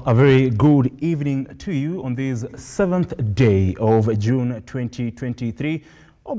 A very good evening to you on this 7th day of June 2023, or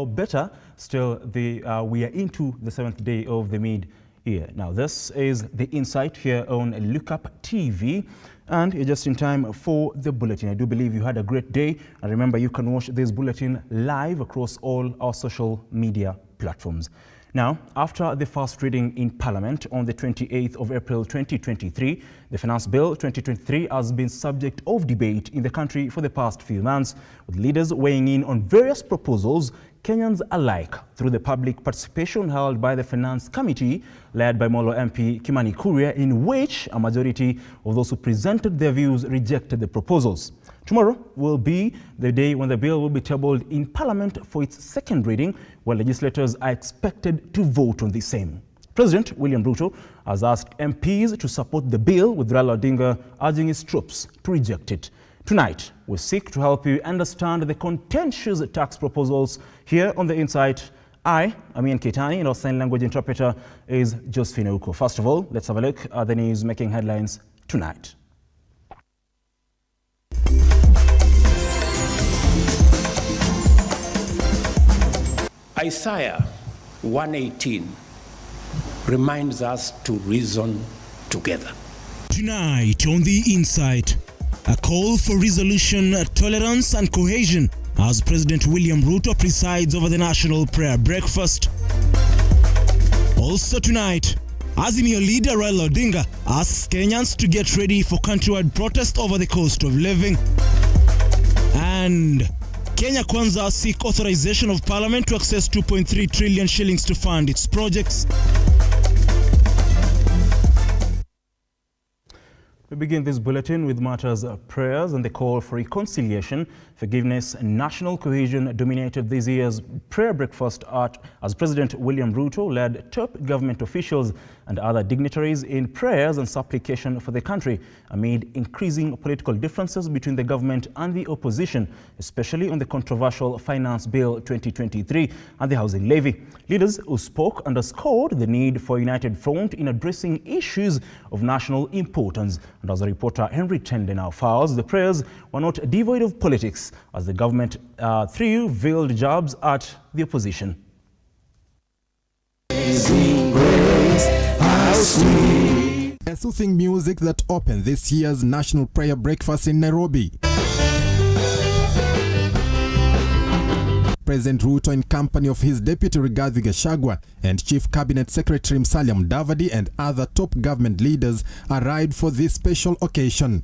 better still, we are into the 7th day of the mid-year. Now, this is the Insight here on Lookuptv, and you're just in time for the bulletin. I do believe you had a great day, and remember, you can watch this bulletin live across all our social media platforms. Now, after the first reading in Parliament on the 28th of April 2023, the Finance Bill 2023 has been subject of debate in the country for the past few months, with leaders weighing in on various proposals, Kenyans alike, through the public participation held by the Finance Committee, led by Molo MP Kimani Kuria, in which a majority of those who presented their views rejected the proposals. Tomorrow will be the day when the bill will be tabled in Parliament for its second reading, where legislators are expected to vote on the same. President William Ruto has asked MPs to support the bill, with Raila Odinga urging his troops to reject it. Tonight, we seek to help you understand the contentious tax proposals here on The Insight. I, Amin Keitani, and our sign language interpreter is Josephine Uko. First of all, let's have a look at the news making headlines tonight. Isaiah 1:18 reminds us to reason together. Tonight on The Insight, a call for resolution, tolerance and cohesion as President William Ruto presides over the National Prayer Breakfast. Also tonight, Azimio leader Raila Odinga asks Kenyans to get ready for countrywide protest over the cost of living. And Kenya Kwanza seek authorization of Parliament to access 2.3 trillion shillings to fund its projects. We begin this bulletin with matters of prayers and the call for reconciliation, forgiveness and national cohesion dominated this year's prayer breakfast as President William Ruto led top government officials and other dignitaries in prayers and supplication for the country amid increasing political differences between the government and the opposition, especially on the controversial Finance Bill 2023 and the housing levy. Leaders who spoke underscored the need for a united front in addressing issues of national importance. And as a reporter Henry Tende now files, the prayers were not devoid of politics as the government threw veiled jabs at the opposition. A soothing music that opened this year's National Prayer Breakfast in Nairobi. President Ruto, in company of his Deputy Rigathi Gachagua and Chief Cabinet Secretary Musalia Mudavadi and other top government leaders, arrived for this special occasion.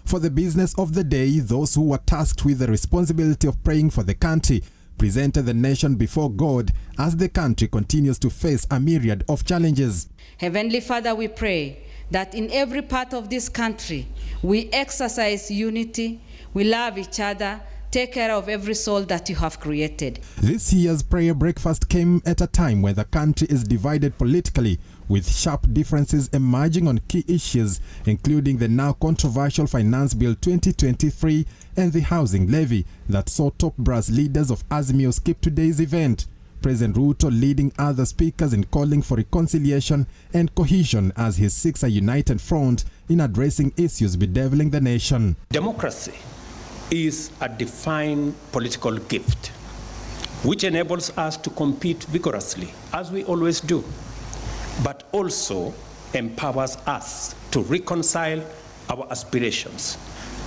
For the business of the day, those who were tasked with the responsibility of praying for the country presented the nation before God as the country continues to face a myriad of challenges. Heavenly Father, we pray that in every part of this country, we exercise unity, we love each other, take care of every soul that you have created. This year's prayer breakfast came at a time when the country is divided politically, with sharp differences emerging on key issues, including the now controversial Finance Bill 2023 and the housing levy that saw top brass leaders of Azimio skip today's event. President Ruto leading other speakers in calling for reconciliation and cohesion as he seeks a united front in addressing issues bedeviling the nation. Democracy is a divine political gift which enables us to compete vigorously, as we always do, but also empowers us to reconcile our aspirations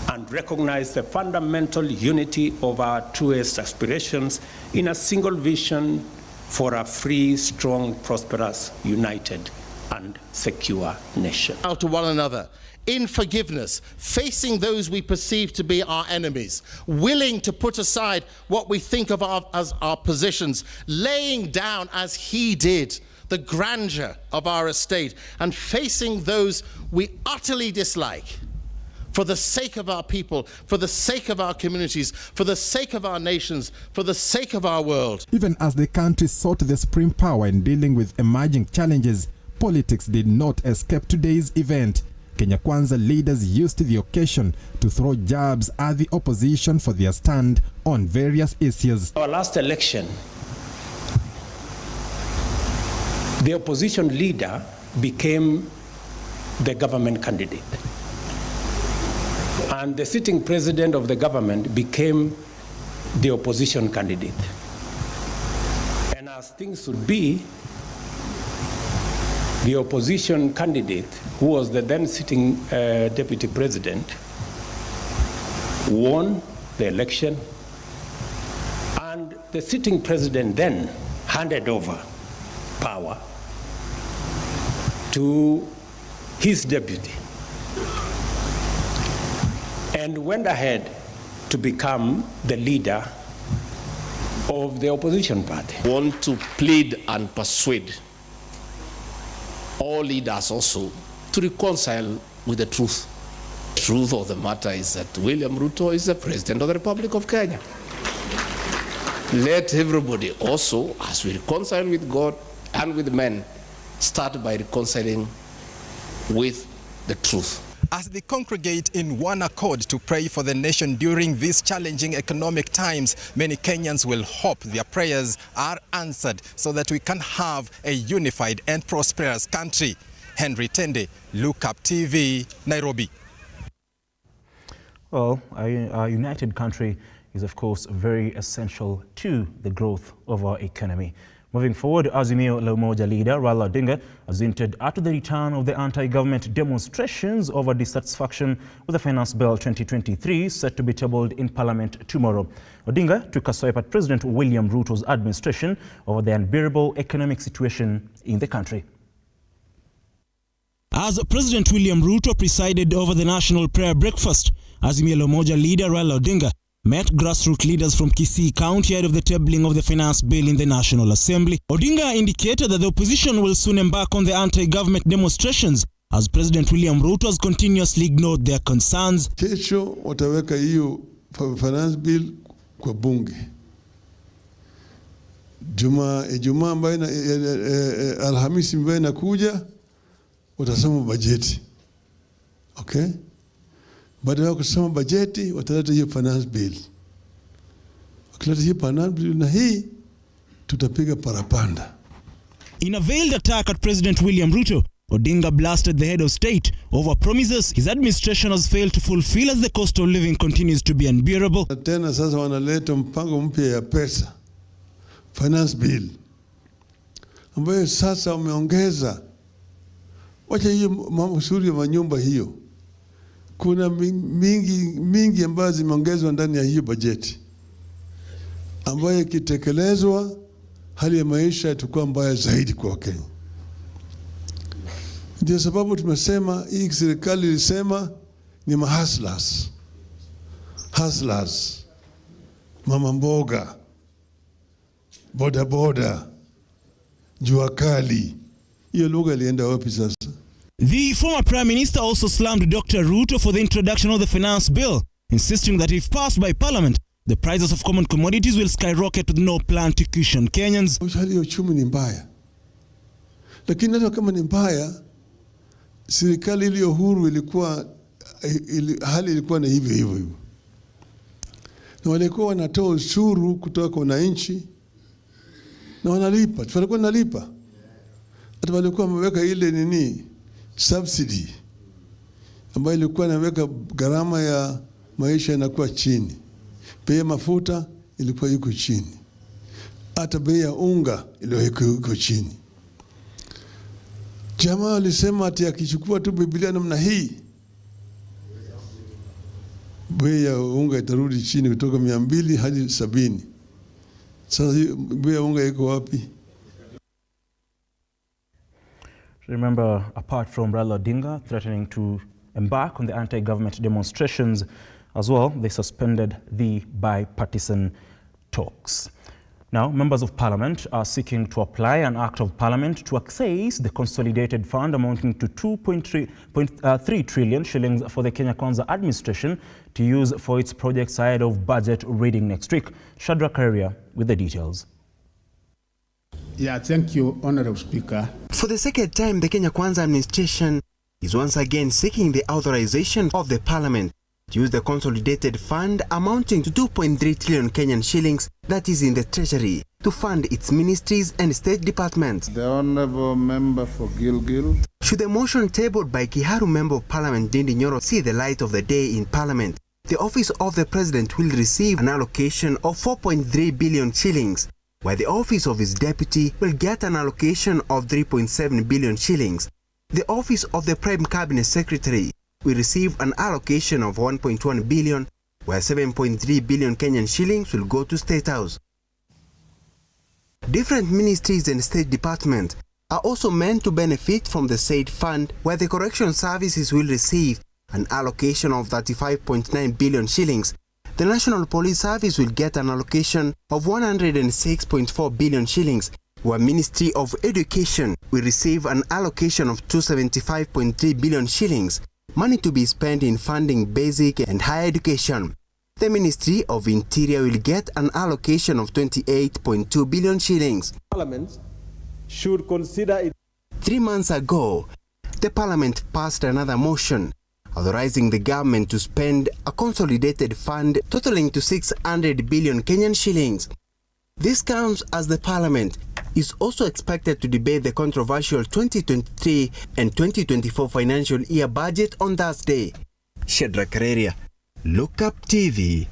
and recognize the fundamental unity of our truest aspirations in a single vision for a free, strong, prosperous, united, and secure nation. Out to one another, in forgiveness, facing those we perceive to be our enemies, willing to put aside what we think of as our positions, laying down, as he did, the grandeur of our estate, and facing those we utterly dislike, for the sake of our people, for the sake of our communities, for the sake of our nations, for the sake of our world. Even as the country sought the supreme power in dealing with emerging challenges, politics did not escape today's event. Kenya Kwanza leaders used the occasion to throw jabs at the opposition for their stand on various issues. Our last election, the opposition leader became the government candidate. And the sitting president of the government became the opposition candidate. And as things should be, the opposition candidate, who was the then sitting deputy president, won the election, and the sitting president then handed over power to his deputy and went ahead to become the leader of the opposition party. I want to plead and persuade all leaders also to reconcile with the truth. The truth of the matter is that William Ruto is the President of the Republic of Kenya. Let everybody also, as we reconcile with God and with men, start by reconciling with the truth. As they congregate in one accord to pray for the nation during these challenging economic times, many Kenyans will hope their prayers are answered so that we can have a unified and prosperous country. Henry Tende, Lookuptv, Nairobi. Well, a united country is of course very essential to the growth of our economy. Moving forward, Azimio la Umoja leader Raila Odinga has hinted at the return of the anti-government demonstrations over dissatisfaction with the Finance Bill 2023 set to be tabled in Parliament tomorrow. Odinga took a swipe at President William Ruto's administration over the unbearable economic situation in the country. As President William Ruto presided over the national prayer breakfast, Azimio la Umoja leader Raila Odinga met grassroots leaders from Kisii County ahead of the tabling of the finance bill in the National Assembly. Odinga indicated that the opposition will soon embark on the anti-government demonstrations as President William Ruto has continuously ignored their concerns. Kesho wataweka hiyo finance bill kwa bunge. Ijumaa ambayo Alhamisi ambayo inakuja watasema bajeti. Okay? Baada ya kusema bajeti wataleta hiyo finance bill. Wakileta hiyo finance bill na hii tutapiga parapanda. In a veiled attack at President William Ruto, Odinga blasted the head of state over promises his administration has failed to fulfill as the cost of living continues to be unbearable. Tena sasa wanaleta mpango mpya ya pesa, finance bill, ambayo sasa umeongeza. Wacha hiyo mambo suri ya manyumba hiyo. Kuna mingi ambazo zimeongezwa ndani ya hiyo bajeti, ambayo ikitekelezwa hali ya maisha itakuwa mbaya zaidi kwa Wakenya. Ndio sababu tumesema hii serikali ilisema ni mahustlers, mama mboga, boda boda, jua kali. Hiyo lugha ilienda wapi sasa? The former Prime Minister also slammed Dr. Ruto for the introduction of the finance bill, insisting that if passed by Parliament, the prices of common commodities will skyrocket with no plan to cushion Kenyans. Hali ya uchumi ni mbaya. Lakini hata kama ni mbaya, serikali iliyo huru hali ilikuwa na hivyo. Na walikuwa wanatoa ushuru kutoka kwa wananchi na wanalipa. Tulikuwa tunalipa. Hata walikuwa wameweka ile subsidy ambayo ilikuwa inaweka gharama ya maisha inakuwa chini. Bei ya mafuta ilikuwa iko chini. Hata bei ya unga ilikuwa iko chini. Jamaa alisema ati akichukua tu Biblia namna hii, bei ya unga itarudi chini kutoka 200 hadi 70. Sasa bei ya unga iko wapi? Remember, apart from Raila Odinga threatening to embark on the anti-government demonstrations as well, they suspended the bipartisan talks. Now, members of parliament are seeking to apply an act of parliament to access the consolidated fund amounting to 2.3 trillion shillings for the Kenya Kwanza administration to use for its projects ahead of budget reading next week. Shadrack Karia with the details. Yeah, thank you, Honorable Speaker. For the second time, the Kenya Kwanza administration is once again seeking the authorization of the parliament to use the consolidated fund amounting to 2.3 trillion Kenyan shillings that is in the treasury to fund its ministries and state departments. The Honourable Member for Gilgil. Should the motion tabled by Kiharu Member of Parliament Ndindi Nyoro see the light of the day in Parliament, the Office of the President will receive an allocation of 4.3 billion shillings, while the Office of his Deputy will get an allocation of 3.7 billion shillings. The Office of the Prime Cabinet Secretary will receive an allocation of 1.1 billion, while 7.3 billion Kenyan shillings will go to State House. Different ministries and state departments are also meant to benefit from the said fund, where the correction services will receive an allocation of 35.9 billion shillings. The National Police Service will get an allocation of 106.4 billion shillings, while Ministry of Education will receive an allocation of 275.3 billion shillings, money to be spent in funding basic and higher education. The Ministry of Interior will get an allocation of 28.2 billion shillings. Parliament should consider it. 3 months ago, the Parliament passed another motion authorizing the government to spend a consolidated fund totaling to 600 billion Kenyan shillings. This comes as the Parliament is also expected to debate the controversial 2023 and 2024 financial year budget on Thursday. Shedrack Kareria, Lookuptv.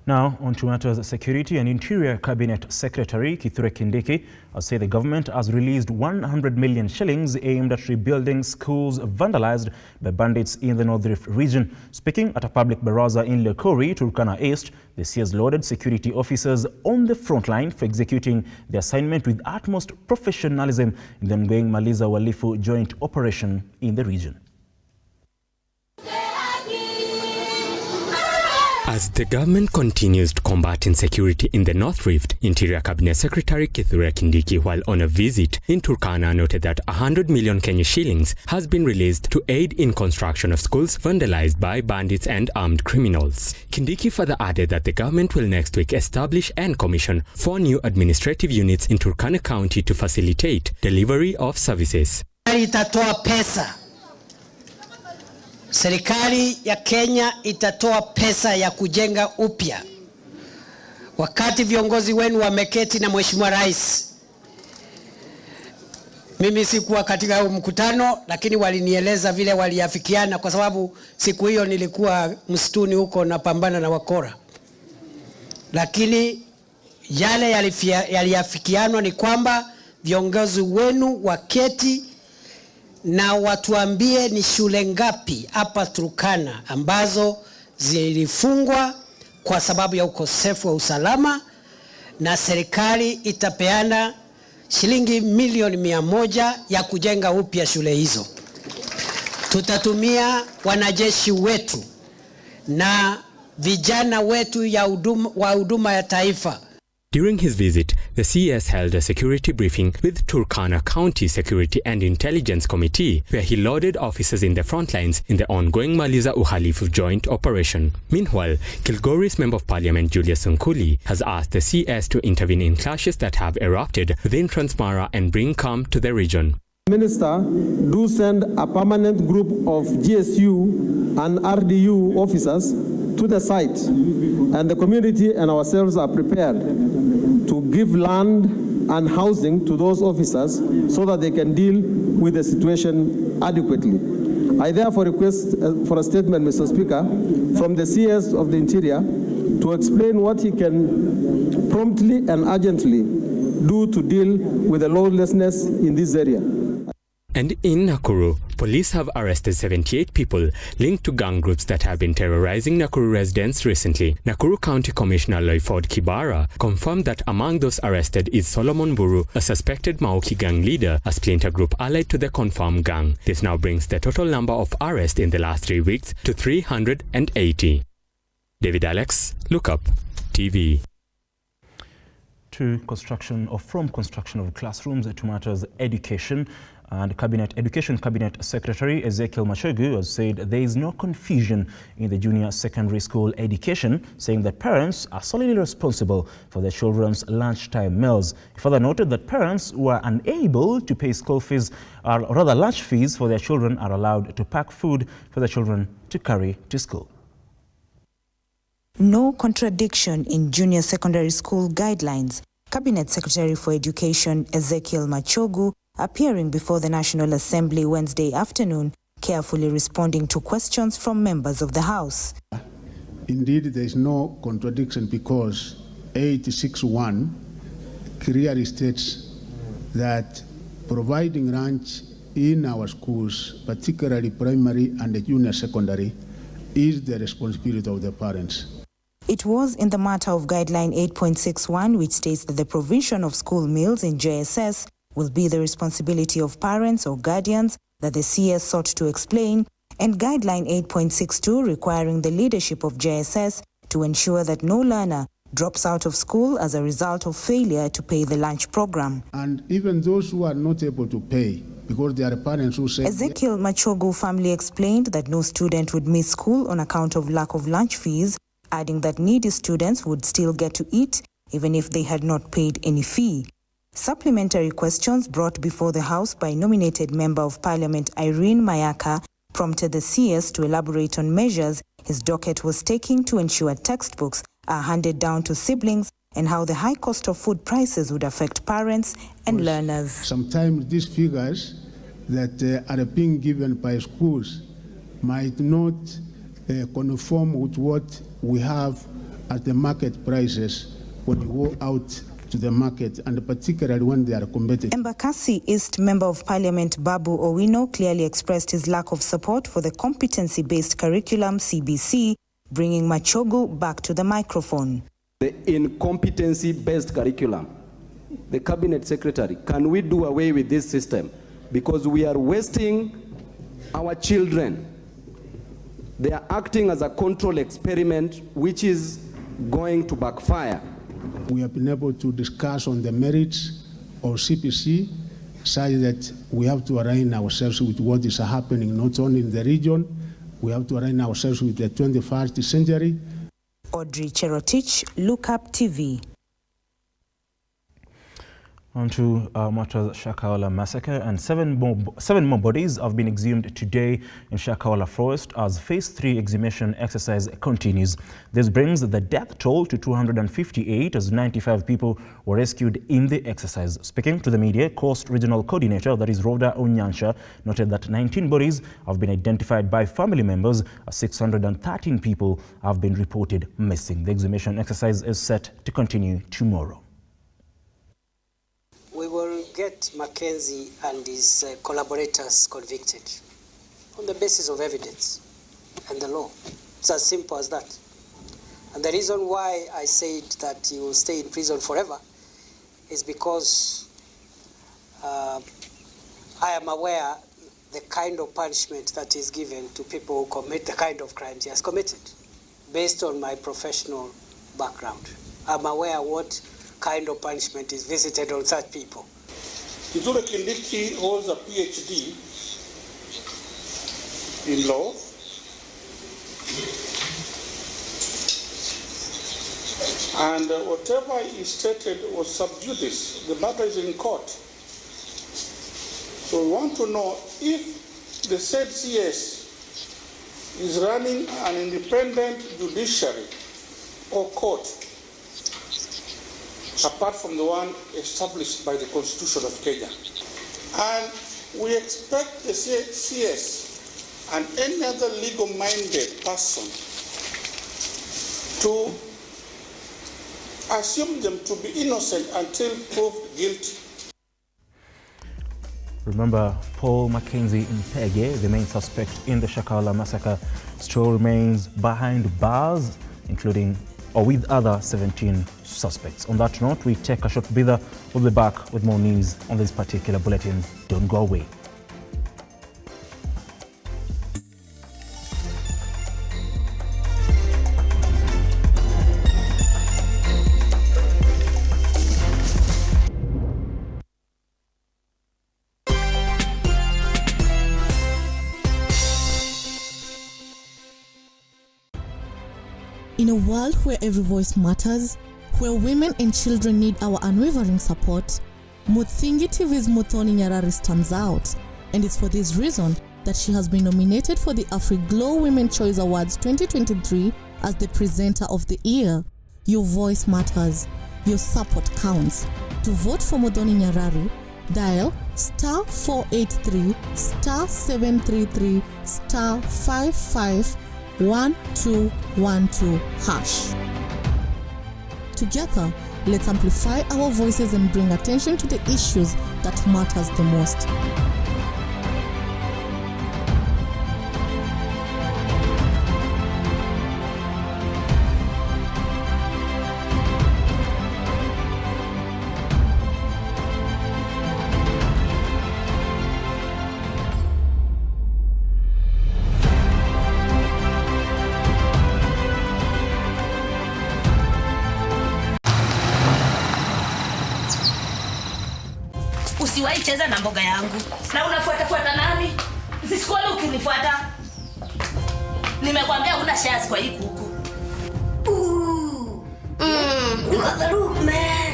Now, on to matters security. And Interior Cabinet Secretary Kithure Kindiki has said the government has released 100 million shillings aimed at rebuilding schools vandalized by bandits in the North Rift region. Speaking at a public baraza in Lekori, Turkana East, the CS lauded security officers on the front line for executing the assignment with utmost professionalism in the ongoing Maliza Walifu joint operation in the region. As the government continues to combat insecurity in the North Rift, Interior Cabinet Secretary Kithure Kindiki, while on a visit in Turkana, noted that 100 million Kenya shillings has been released to aid in construction of schools vandalized by bandits and armed criminals. Kindiki further added that the government will next week establish and commission 4 new administrative units in Turkana County to facilitate delivery of services. Itatoa pesa. Serikali ya Kenya itatoa pesa ya kujenga upya. Wakati viongozi wenu wameketi na Mheshimiwa Rais, mimi sikuwa katika mkutano, lakini walinieleza vile waliafikiana, kwa sababu siku hiyo nilikuwa msituni huko na pambana na wakora. Lakini yale yaliafikianwa ni kwamba viongozi wenu waketi na watuambie ni shule ngapi hapa Turkana ambazo zilifungwa kwa sababu ya ukosefu wa usalama, na serikali itapeana shilingi milioni 100 ya kujenga upya shule hizo. Tutatumia wanajeshi wetu na vijana wetu wa huduma ya taifa. During his visit, the CS held a security briefing with Turkana County Security and Intelligence Committee, where he lauded officers in the front lines in the ongoing Maliza Uhalifu joint operation. Meanwhile, Kilgoris Member of Parliament Julius Nkuli has asked the CS to intervene in clashes that have erupted within Transmara and bring calm to the region. Minister, do send a permanent group of GSU and RDU officers to the site, and the community and ourselves are prepared to give land and housing to those officers so that they can deal with the situation adequately. I therefore request for a statement, Mr. Speaker, from the CS of the Interior to explain what he can promptly and urgently do to deal with the lawlessness in this area. And in Nakuru, police have arrested 78 people linked to gang groups that have been terrorizing Nakuru residents recently. Nakuru County Commissioner Loyford Kibara confirmed that among those arrested is Solomon Buru, a suspected Maoki gang leader, a splinter group allied to the confirmed gang. This now brings the total number of arrests in the last 3 weeks to 380. David Alex, Lookuptv. From construction of classrooms to matters education. And Education Cabinet Secretary Ezekiel Machogu has said there is no confusion in the junior secondary school education, saying that parents are solely responsible for their children's lunchtime meals. He further noted that parents who are unable to pay school fees, or rather lunch fees for their children, are allowed to pack food for their children to carry to school. No contradiction in junior secondary school guidelines. Cabinet Secretary for Education Ezekiel Machogu appearing before the National Assembly Wednesday afternoon, carefully responding to questions from members of the House. Indeed, there is no contradiction because 861 clearly states that providing lunch in our schools, particularly primary and junior secondary, is the responsibility of the parents. It was in the matter of Guideline 8.61, which states that the provision of school meals in JSS will be the responsibility of parents or guardians, that the CS sought to explain, and Guideline 8.62 requiring the leadership of JSS to ensure that no learner drops out of school as a result of failure to pay the lunch program. And even those who are not able to pay, because there are parents who say... Ezekiel Machogu family explained that no student would miss school on account of lack of lunch fees, adding that needy students would still get to eat even if they had not paid any fee. Supplementary questions brought before the House by nominated Member of Parliament Irene Mayaka prompted the CS to elaborate on measures his docket was taking to ensure textbooks are handed down to siblings and how the high cost of food prices would affect parents and learners. Sometimes these figures that are being given by schools might not conform with what we have at the market prices when you go out to the market, and particularly when they are competitive. Embakasi East Member of Parliament Babu Owino clearly expressed his lack of support for the competency-based curriculum CBC, bringing Machogu back to the microphone. The incompetency-based curriculum, the Cabinet Secretary, can we do away with this system? Because we are wasting our children. They are acting as a control experiment which is going to backfire. We have been able to discuss on the merits of CPC, such that we have to align ourselves with what is happening not only in the region, we have to align ourselves with the 21st century. Audrey Cherotich, Lookuptv. On to matters Shakahola massacre, and seven more bodies have been exhumed today in Shakahola Forest as Phase 3 exhumation exercise continues. This brings the death toll to 258 as 95 people were rescued in the exercise. Speaking to the media, Coast Regional Coordinator, that is Rhoda Onyansha, noted that 19 bodies have been identified by family members as 613 people have been reported missing. The exhumation exercise is set to continue tomorrow. We will get Mackenzie and his collaborators convicted on the basis of evidence and the law. It's as simple as that. And the reason why I said that he will stay in prison forever is because I am aware the kind of punishment that is given to people who commit the kind of crimes he has committed. Based on my professional background, I'm aware what kind of punishment is visited on such people. Kithure Kindiki holds a PhD in law. And whatever he stated was sub judice. The matter is in court. So we want to know if the said CS is running an independent judiciary or court, apart from the one established by the Constitution of Kenya. And we expect the CS and any other legal-minded person to assume them to be innocent until proved guilty. Remember, Paul Mackenzie Mpege, the main suspect in the Shakahola massacre, still remains behind bars, including or with other 17 suspects. On that note, we take a short breather. We'll be back with more news on this particular bulletin. Don't go away. In a world where every voice matters, where women and children need our unwavering support, Muthingi TV's Muthoni Nyarari stands out, and it's for this reason that she has been nominated for the AfriGlow Women Choice Awards 2023 as the presenter of the year. Your voice matters. Your support counts. To vote for Muthoni Nyarari, dial *483 *733 *551212#. Together, let's amplify our voices and bring attention to the issues that matters the most. Usiwahi cheza na mboga yangu. Na unafuata nani? Sisikuona ukinifuata. Nimekwambia huna shares kwa hii kuku. Look, man.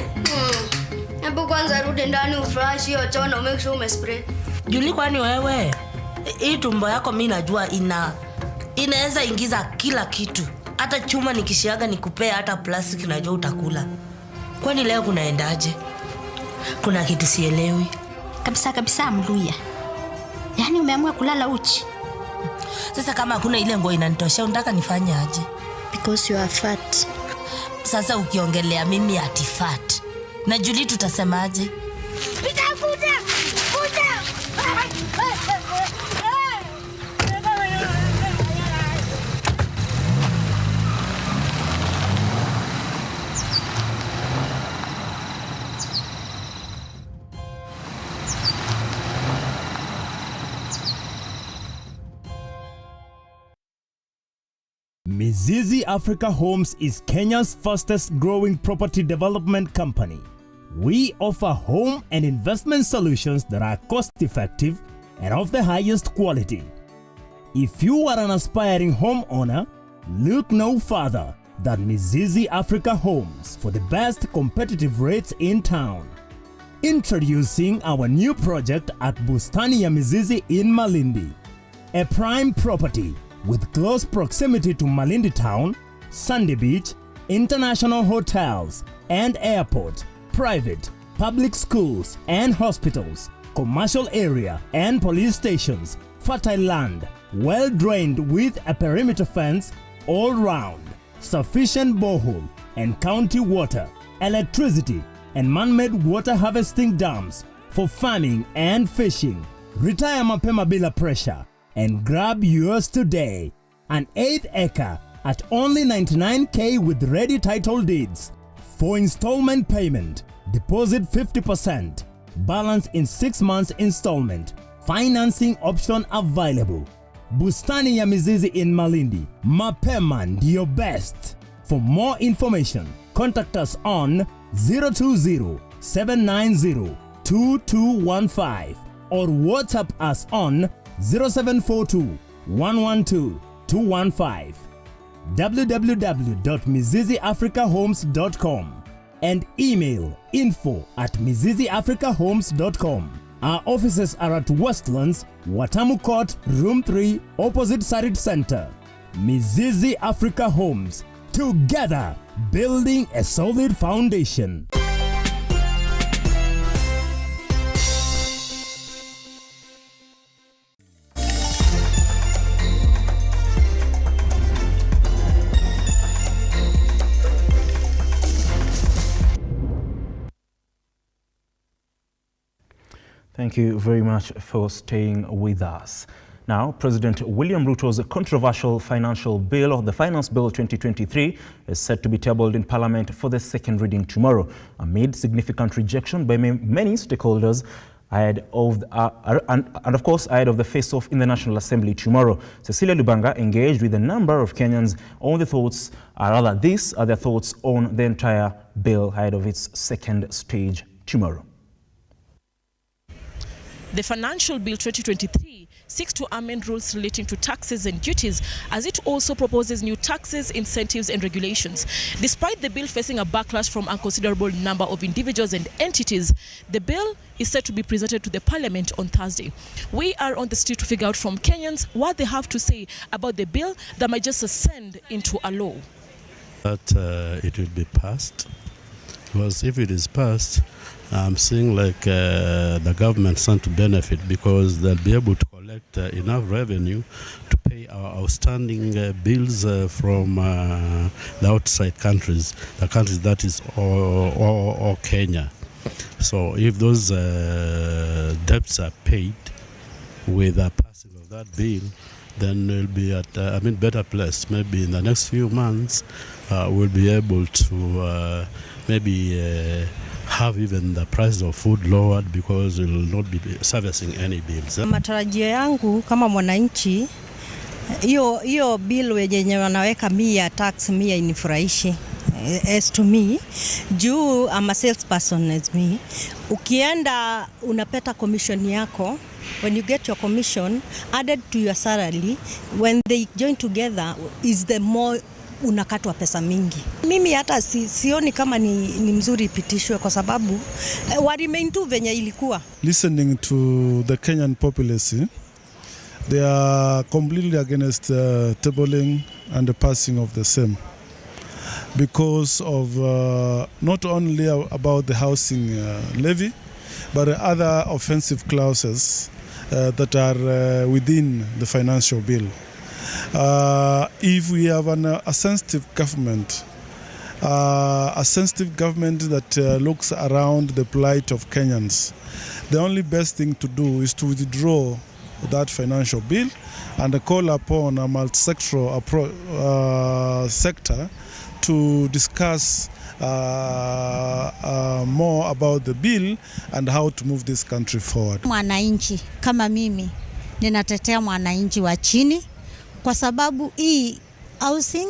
Hebu kwanza rudi ndani ufresh hiyo choo na make sure umespray. Juli, kwani wewe hii tumbo yako mimi najua inaweza ingiza kila kitu. Hata chuma nikishiaga nikupea hata plastic najua utakula. Kwani leo kunaendaje? Kuna kitu sielewi. Kabisa Mluya. Yaani umeamua kulala uchi. Sasa kama hakuna ile nguo inanitosha unataka nifanye aje? Because you are fat. Sasa ukiongelea mimi ati fat. Na Julie tutasemaje? Kuja. Mizizi Africa Homes is Kenya's fastest growing property development company. We offer home and investment solutions that are cost-effective and of the highest quality. If you are an aspiring homeowner, look no further than Mizizi Africa Homes for the best competitive rates in town. Introducing our new project at Bustani ya Mizizi in Malindi, a prime property with close proximity to Malindi Town, Sandy Beach, international hotels and airport, private, public schools and hospitals, commercial area and police stations, fertile land, well drained with a perimeter fence all round, sufficient borehole and county water, electricity and man-made water harvesting dams for farming and fishing. Retire mapema bila pressure and grab yours today. An 8th acre at only 99k with ready title deeds. For installment payment, deposit 50%, balance in 6 months installment. Financing option available. Bustani ya Mizizi in Malindi. Mapema ndio best. For more information, contact us on 020-790-2215 or WhatsApp us on 0742-112-215, www.miziziafricahomes.com and email info@miziziafricahomes.com. Our offices are at Westlands, Watamu Court, Room 3, opposite Sarit Center. Mizizi Africa Homes, together building a solid foundation. Thank you very much for staying with us. Now, President William Ruto's controversial financial bill, or the Finance Bill 2023, is set to be tabled in Parliament for the second reading tomorrow, amid significant rejection by many stakeholders ahead of of course ahead of the face-off in the National Assembly tomorrow. Cecilia Lubanga engaged with a number of Kenyans on the thoughts, these are their thoughts on the entire bill ahead of its second stage tomorrow. The Financial Bill 2023 seeks to amend rules relating to taxes and duties, as it also proposes new taxes, incentives and regulations. Despite the bill facing a backlash from a considerable number of individuals and entities, the bill is set to be presented to the Parliament on Thursday. We are on the street to figure out from Kenyans what they have to say about the bill that might just ascend into a law. That it will be passed, because if it is passed, I'm seeing like the government stand to benefit, because they'll be able to collect enough revenue to pay our outstanding bills from the outside countries, the countries that is or Kenya. So if those debts are paid with the passing of that bill, then we'll be at better place. Maybe in the next few months we'll be able to have even the price of food lowered, because we will not be servicing any bills. Matarajio yangu kama mwananchi, hiyo bill wenye wanaweka mia tax mia inifurahishi. As to me, juu I'm a salesperson as me, ukienda unapata commission yako. When you get your commission added to your salary, when they join together is the more unakatwa pesa mingi. Mimi hata sioni kama ni mzuri ipitishwe, kwa sababu wa remain tu venye ilikuwa. Listening to the Kenyan populace, they are completely against tabling and the passing of the same, because of not only about the housing levy, but other offensive clauses that are within the financial bill. If we have a sensitive government that looks around the plight of Kenyans, the only best thing to do is to withdraw that financial bill and call upon a multi-sectoral sector to discuss more about the bill and how to move this country forward. Mwananchi kama mimi ninatetea mwananchi wa chini, kwa sababu hii housing,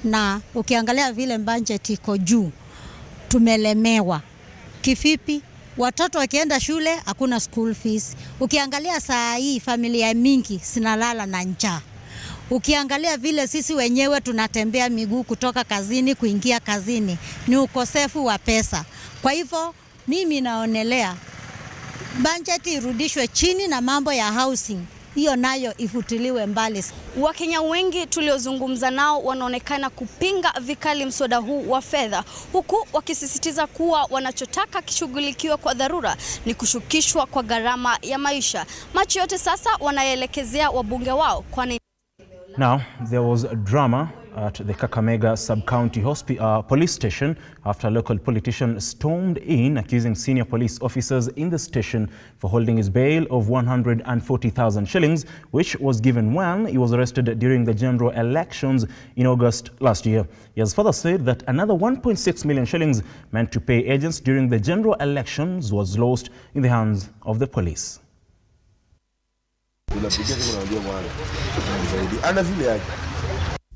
na ukiangalia vile budget iko juu, tumelemewa. Kivipi? Watoto wakienda shule hakuna school fees. Ukiangalia saa hii familia mingi sinalala na njaa. Ukiangalia vile sisi wenyewe tunatembea miguu kutoka kazini kuingia kazini, ni ukosefu wa pesa. Kwa hivyo mimi naonelea budget irudishwe chini na mambo ya housing hiyo nayo ifutiliwe mbali. Wakenya wengi tuliozungumza nao wanaonekana kupinga vikali mswada huu wa fedha, huku wakisisitiza kuwa wanachotaka kishughulikiwa kwa dharura ni kushukishwa kwa gharama ya maisha. Macho yote sasa wanaelekezea wabunge wao, kwani Now, there was a drama at the Kakamega Sub-County Police Station after a local politician stormed in, accusing senior police officers in the station for holding his bail of 140,000 shillings, which was given when he was arrested during the general elections in August last year. He has further said that another 1.6 million shillings meant to pay agents during the general elections was lost in the hands of the police.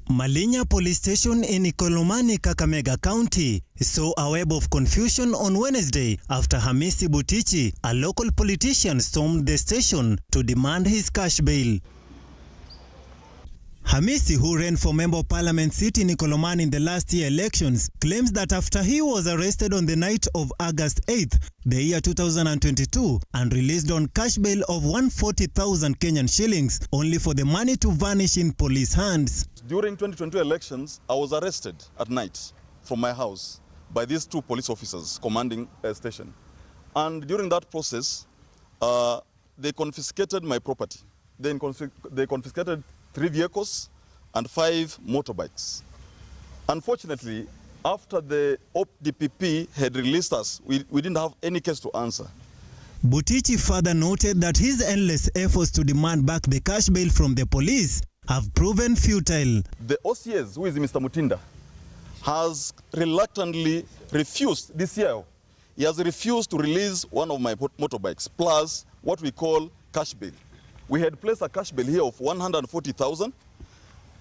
Malinya Police Station in Ikolomani, Kakamega County saw a web of confusion on Wednesday after Hamisi Butichi, a local politician, stormed the station to demand his cash bail. Hamisi, who ran for Member of Parliament seat in Ikolomani in the last year elections, claims that after he was arrested on the night of August 8th, the year 2022, and released on cash bail of 140,000 Kenyan shillings, only for the money to vanish in police hands. During 2022 elections, I was arrested at night from my house by these two police officers commanding a station. And during that process, they confiscated my property. They confiscated 3 vehicles and 5 motorbikes. Unfortunately, after the OPDPP had released us, we didn't have any case to answer. Butichi further noted that his endless efforts to demand back the cash bail from the police have proven futile. The OCS, who is Mr. Mutinda, has reluctantly refused this year. He has refused to release one of my motorbikes, plus what we call cash bail. We had placed a cash bail here of 140,000.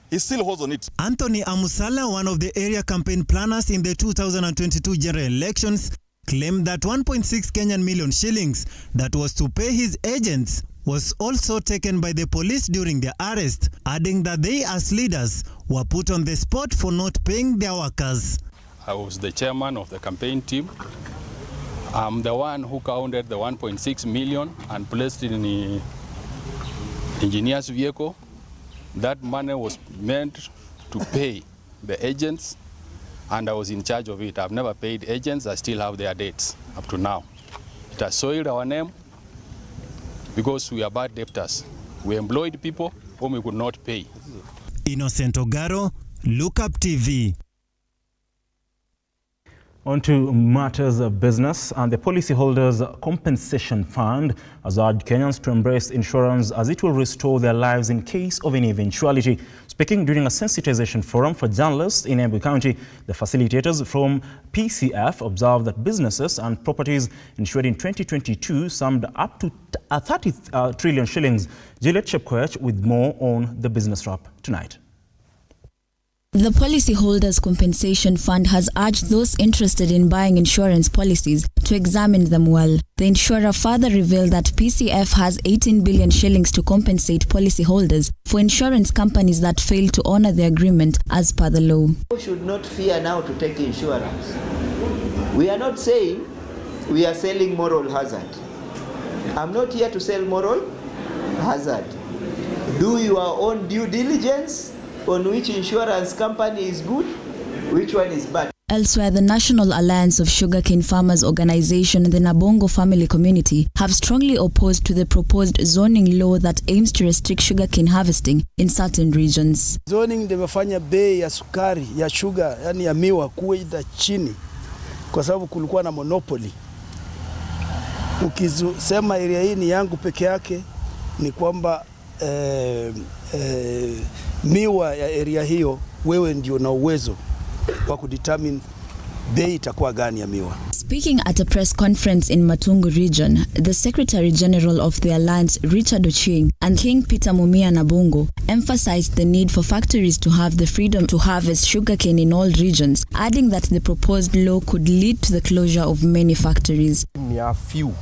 He still holds on it. Anthony Amusala, one of the area campaign planners in the 2022 general elections, claimed that 1.6 Kenyan million shillings that was to pay his agents was also taken by the police during their arrest, adding that they as leaders were put on the spot for not paying their workers. I was the chairman of the campaign team. I'm the one who counted the 1.6 million and placed it in the engineer's vehicle. That money was meant to pay the agents, and I was in charge of it. I've never paid agents. I still have their dates up to now. It has soiled our name because we are bad debtors. We employed people whom we could not pay. Innocent Ogaro, Lookuptv. On to matters of business, and the Policyholders Compensation Fund has urged Kenyans to embrace insurance as it will restore their lives in case of any eventuality. Speaking during a sensitization forum for journalists in Embu County, the facilitators from PCF observed that businesses and properties insured in 2022 summed up to 30 trillion shillings. Juliet Chepkoech with more on the business wrap tonight. The Policyholders Compensation Fund has urged those interested in buying insurance policies to examine them well. The insurer further revealed that PCF has 18 billion shillings to compensate policyholders for insurance companies that fail to honor the agreement as per the law. People should not fear now to take insurance. We are not saying we are selling moral hazard. I'm not here to sell moral hazard. Do your own due diligence on which insurance company is good, which one is bad. Elsewhere, the National Alliance of Sugarcane Farmers Organization and the Nabongo family community have strongly opposed to the proposed zoning law that aims to restrict sugarcane harvesting in certain regions. Zoning imefanya bei ya sukari, ya sugar, yani ya miwa kuwa chini kwa sababu kulikuwa na monopoly. Ukisema area hii ni yangu peke yake ni kwamba miwa ya area hiyo wewe ndio na uwezo wa kudetermine bei itakuwa gani ya miwa. Speaking at a press conference in Matungu region, the Secretary General of the Alliance, Richard Ochieng, and King Peter Mumia Nabongo emphasized the need for factories to have the freedom to harvest sugarcane in all regions, adding that the proposed law could lead to the closure of many factories. Ni a few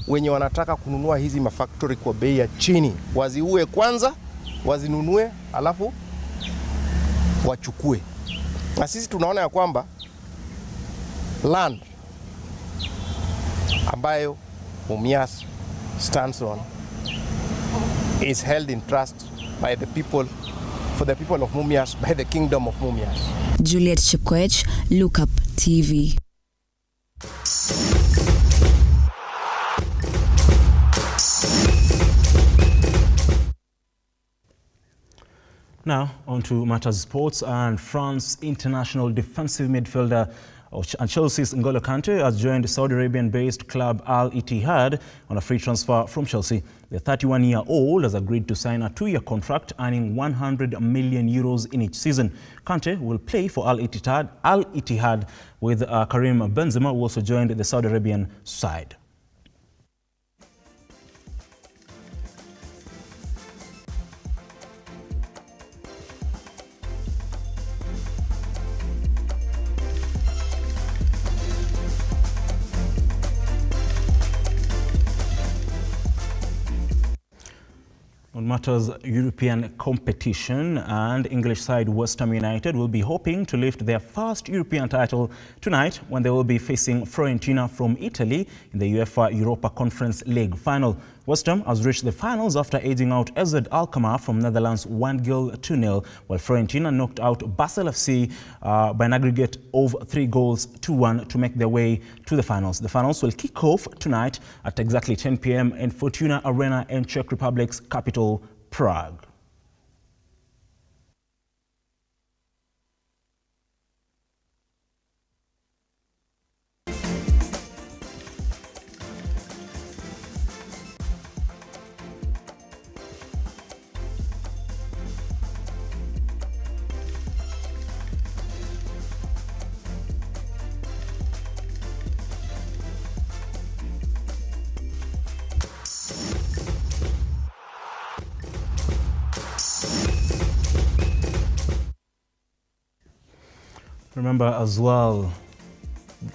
wenye wanataka kununua hizi mafactory kwa bei ya chini, waziue kwanza, wazinunue alafu wachukue. Na sisi tunaona ya kwamba land ambayo Mumias stands on is held in trust by the people, for the people of Mumias, by the kingdom of Mumias. Juliet Chepkoech, Lookuptv. Now, on to matters sports, and France international defensive midfielder and Chelsea's N'Golo Kante has joined Saudi Arabian-based club Al Ittihad on a free transfer from Chelsea. The 31-year-old has agreed to sign a 2-year contract earning 100 million euros in each season. Kante will play for Al Ittihad with Karim Benzema, who also joined the Saudi Arabian side. On matters European competition, and English side West Ham United will be hoping to lift their first European title tonight when they will be facing Fiorentina from Italy in the UEFA Europa Conference League final. West Ham has reached the finals after edging out AZ Alkmaar from Netherlands 1-2-0, while Fiorentina knocked out Basel FC by an aggregate of 3-1 to make their way to the finals. The finals will kick off tonight at exactly 10 p.m. in Fortuna Arena in Czech Republic's capital, Prague. Remember as well,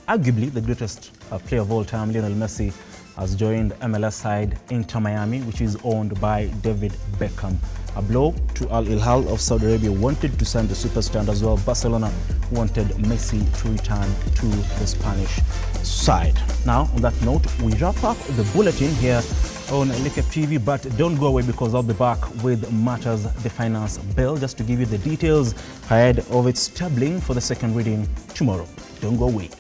arguably the greatest player of all time, Lionel Messi, has joined MLS side Inter Miami, which is owned by David Beckham. A blow to Al Hilal of Saudi Arabia wanted to sign the superstar, and as well Barcelona wanted Messi to return to the Spanish side. Now, on that note, we wrap up the bulletin here on Lookuptv, but don't go away because I'll be back with matters the finance bill just to give you the details ahead of its tabling for the second reading tomorrow. Don't go away.